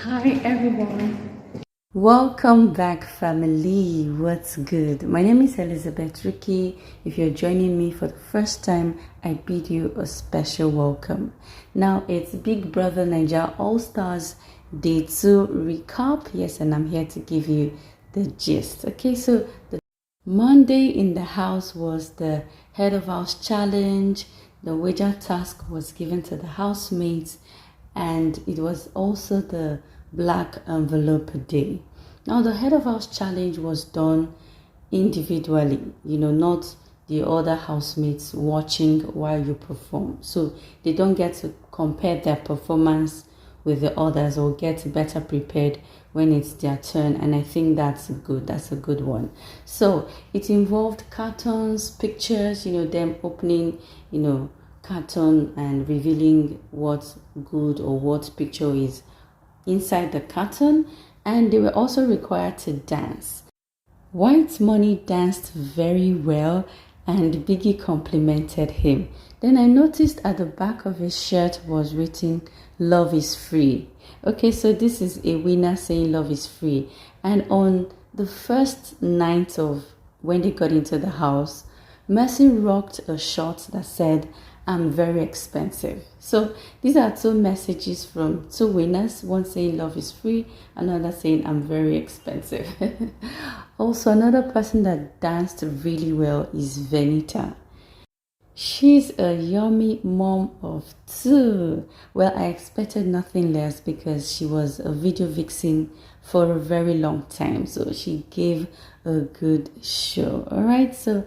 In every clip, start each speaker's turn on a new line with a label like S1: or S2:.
S1: Hi everyone. Welcome back, family. What's good? My name is Elizabeth Ricky. If you're joining me for the first time, I bid you a special welcome. Now it's Big Brother Bbnaija All Stars Day 2 recap. Yes, and I'm here to give you the gist. Okay, so the Monday in the house was the head of house challenge. The wager task was given to the housemates, and it was also the black envelope day. Now the head of house challenge was done individually, not the other housemates watching while you perform. So they don't get to compare their performance with the others or get better prepared when it's their turn, and I think that's a good one. So it involved cartons, pictures, them opening, carton and revealing what good or what picture is inside the carton, and they were also required to dance. White Money danced very well and Biggie complimented him. Then I noticed at the back of his shirt was written "Love is free." Okay, so this is a winner saying love is free. And on the first night of when they got into the house, Mercy rocked a short that said, "I'm very expensive." So these are two messages from two winners, one saying love is free, another saying I'm very expensive. Also, another person that danced really well is Bbnaija. She's a yummy mom of two. Well, I expected nothing less because she was a video vixen for a very long time. So she gave a good show. All right, so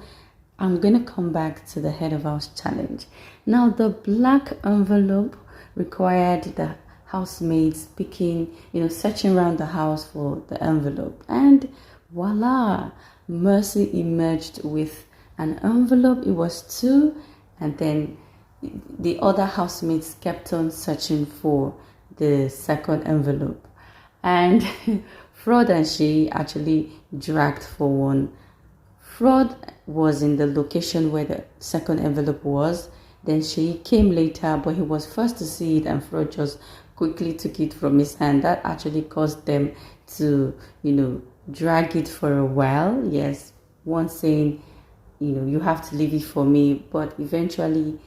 S1: I'm going to come back to the head of house challenge. Now, the black envelope required the housemates picking, searching around the house for the envelope. And voila, Mercy emerged with an envelope. It was two, and then the other housemates kept on searching for the second envelope. And Fraud and she actually dragged for one. Fraud was in the location where the second envelope was. Then she came later, but he was first to see it, and Fraud just quickly took it from his hand. That actually caused them to, drag it for a while. Yes, one saying, you have to leave it for me, but eventually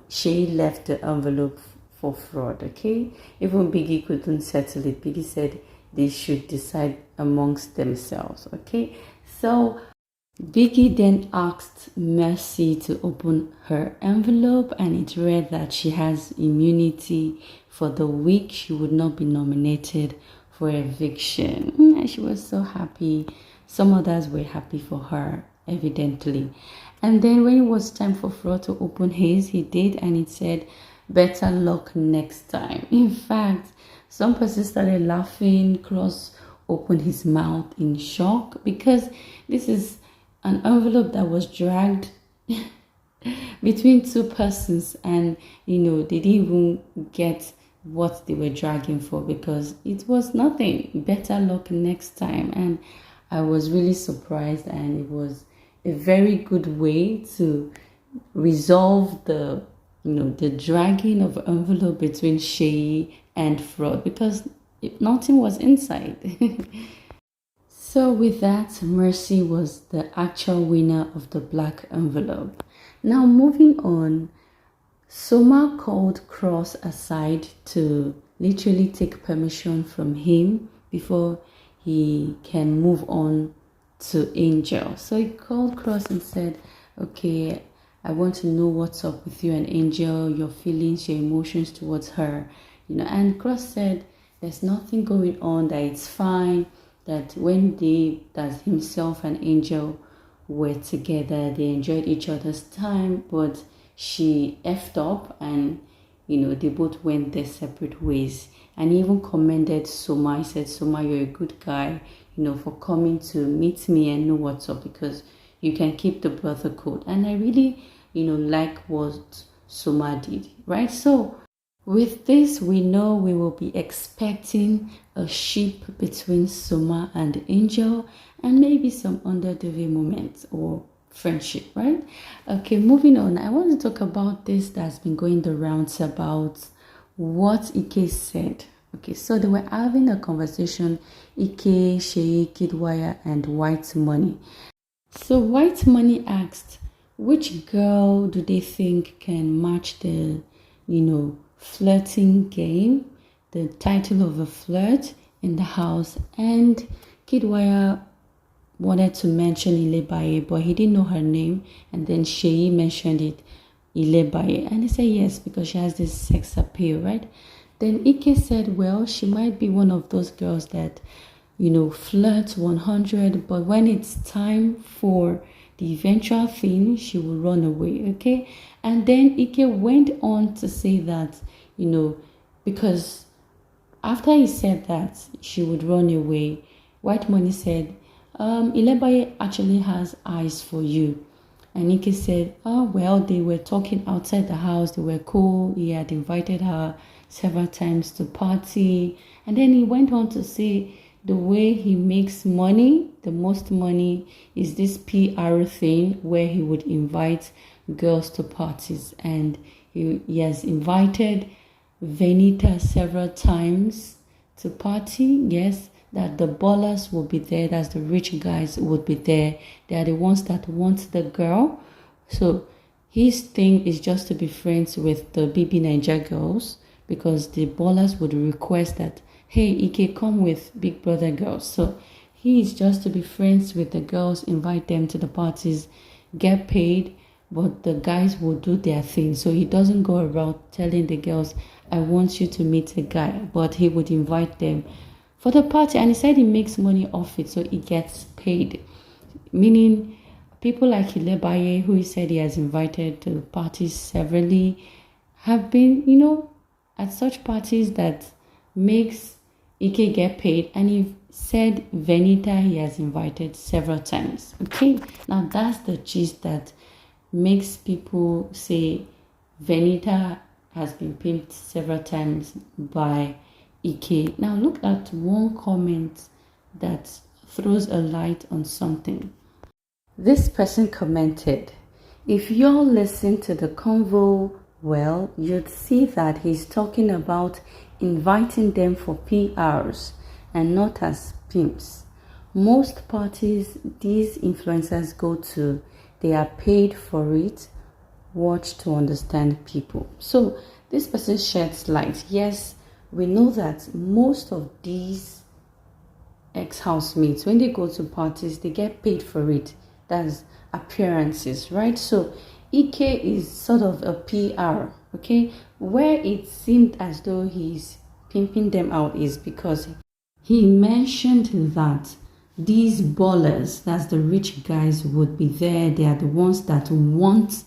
S1: she left the envelope for Fraud. Okay, even Biggie couldn't settle it. Biggie said they should decide amongst themselves. Okay, so Biggie then asked Mercy to open her envelope, and it read that she has immunity for the week. She would not be nominated for eviction. And she was so happy. Some others were happy for her, evidently. And then when it was time for Fraud to open his, he did, and it said, "Better luck next time." In fact, some person started laughing. Cross opened his mouth in shock because this is an envelope that was dragged between two persons, and they didn't even get what they were dragging for because it was nothing. Better luck next time. And I was really surprised, and it was a very good way to resolve the dragging of envelope between Shay and Fraud because nothing was inside. So with that, Mercy was the actual winner of the black envelope. Now moving on, Soma called Cross aside to literally take permission from him before he can move on to Angel. So he called Cross and said, "Okay, I want to know what's up with you and Angel, your feelings, your emotions towards her." And Cross said, "There's nothing going on, that it's fine. That when that himself and Angel were together, they enjoyed each other's time, but she effed up and, they both went their separate ways." And he even commended Soma. He said, "Soma, you're a good guy, for coming to meet me and know what's up because you can keep the brother code." And I really, like what Soma did, right? So with this, we know we will be expecting a ship between Soma and Angel, and maybe some underdelivery moments or friendship, right? Okay, moving on. I want to talk about this that's been going the rounds about what Ike said, Okay, so they were having a conversation, Ike, Sheyi, Kidwire, and White Money. So White Money asked, which girl do they think can match the, flirting game, the title of a flirt in the house? And Kidwire wanted to mention Ilebaye, but he didn't know her name. And then Sheyi mentioned it, Ilebaye. And he said yes, because she has this sex appeal, right? Then Ike said, well, she might be one of those girls that, flirts 100, but when it's time for the eventual thing, she will run away, okay? And then Ike went on to say that, because after he said that she would run away, White Money said, Ilebaye actually has eyes for you. And Ike said, oh, well, they were talking outside the house. They were cool. He had invited her several times to party. And then he went on to say the way he makes money, the most money, is this PR thing where he would invite girls to parties. And he has invited Bbnaija several times to party, yes, that the ballers will be there, that the rich guys would be there. They are the ones that want the girl. So his thing is just to be friends with the Bbnaija girls, because the ballers would request that, hey, Ike, come with Big Brother girls. So he is just to be friends with the girls, invite them to the parties, get paid, but the guys will do their thing. So he doesn't go around telling the girls, I want you to meet a guy, but he would invite them for the party. And he said he makes money off it, so he gets paid. Meaning people like Ilebaye, who he said he has invited to the parties severally, have been, at such parties that makes Ike get paid. And he said Bbnaija he has invited several times. Okay, now that's the gist that makes people say Bbnaija has been pimped several times by Ike. Now look at one comment that throws a light on something. This person commented, if you all listen to the convo well, you'd see that he's talking about inviting them for PRs and not as pimps. Most parties these influencers go to, they are paid for it. Watch to understand people. So this person sheds light. Yes, we know that most of these ex-housemates, when they go to parties, they get paid for it. That's appearances, right? So Ike is sort of a PR, okay? Where it seemed as though he's pimping them out is because he mentioned that these ballers, that's the rich guys, would be there. They are the ones that want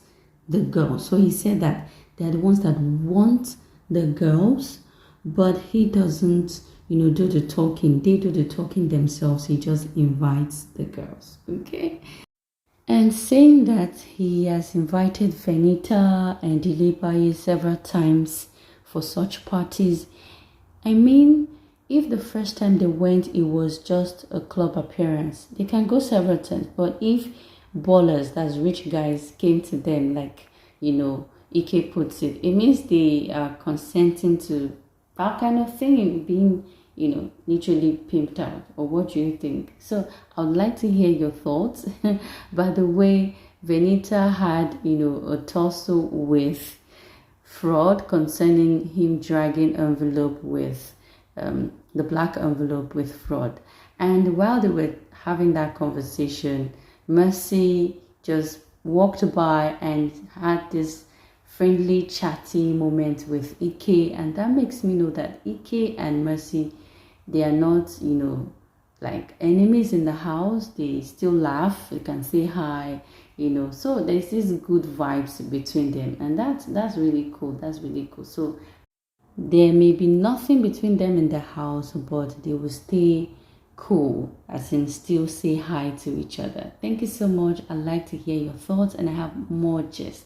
S1: the girls. So he said that they are the ones that want the girls, but he doesn't, do the talking. They do the talking themselves. He just invites the girls, okay? And saying that he has invited Bbnaija and Ilebaye several times for such parties, I mean, if the first time they went, it was just a club appearance, they can go several times. But if ballers, that's rich guys, came to them, like, Ike puts it, it means they are consenting to that kind of thing, being, literally pimped out. Or what do you think? So I would like to hear your thoughts. By the way, Bbnaija had, a tussle with Fraud concerning him dragging envelope with the black envelope with Fraud. And while they were having that conversation, Mercy just walked by and had this friendly, chatty moment with Ike. And that makes me know that Ike and Mercy, they are not, like enemies in the house. They still laugh. They can say hi, So there's this good vibes between them. And that's really cool. That's really cool. So there may be nothing between them in the house, but they will stay cool, as in still say hi to each other. Thank you so much. I'd like to hear your thoughts, and I have more gist.